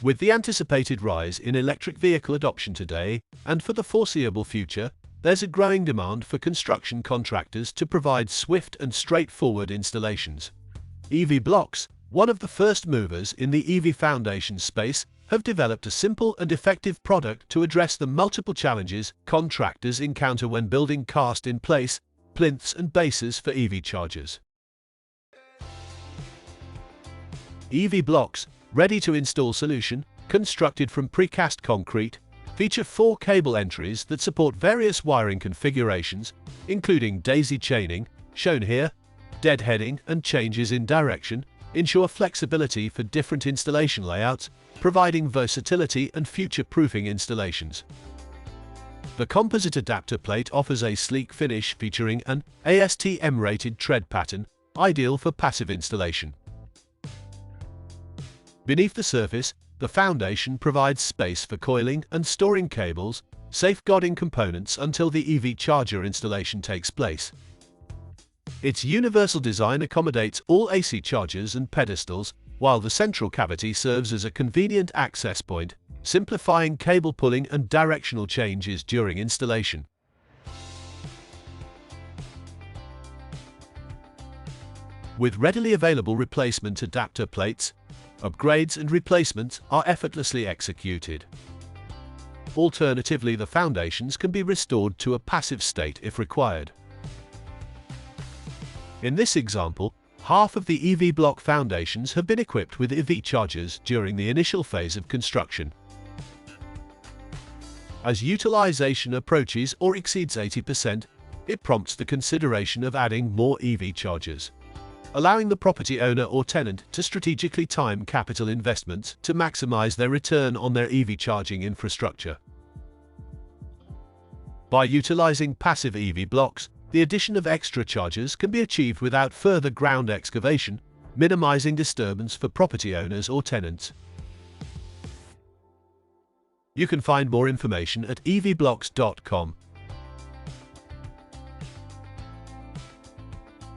With the anticipated rise in electric vehicle adoption today, and for the foreseeable future, there's a growing demand for construction contractors to provide swift and straightforward installations. EVBlocks, one of the first movers in the EV foundation space, have developed a simple and effective product to address the multiple challenges contractors encounter when building cast-in-place plinths and bases for EV chargers. EVBlocks, ready-to-install solution, constructed from precast concrete, feature 4 cable entries that support various wiring configurations, including daisy chaining, shown here, deadheading, and changes in direction, ensure flexibility for different installation layouts, providing versatility and future-proofing installations. The composite adapter plate offers a sleek finish featuring an ASTM-rated tread pattern, ideal for passive installation. Beneath the surface, the foundation provides space for coiling and storing cables, safeguarding components until the EV charger installation takes place. Its universal design accommodates all AC chargers and pedestals, while the central cavity serves as a convenient access point, simplifying cable pulling and directional changes during installation. With readily available replacement adapter plates, upgrades and replacements are effortlessly executed. Alternatively, the foundations can be restored to a passive state if required. In this example, half of the EVBlock foundations have been equipped with EV chargers during the initial phase of construction. As utilization approaches or exceeds 80%, it prompts the consideration of adding more EV chargers, allowing the property owner or tenant to strategically time capital investments to maximize their return on their EV charging infrastructure. By utilizing passive EVBlocks, the addition of extra chargers can be achieved without further ground excavation, minimizing disturbance for property owners or tenants. You can find more information at evblocks.com.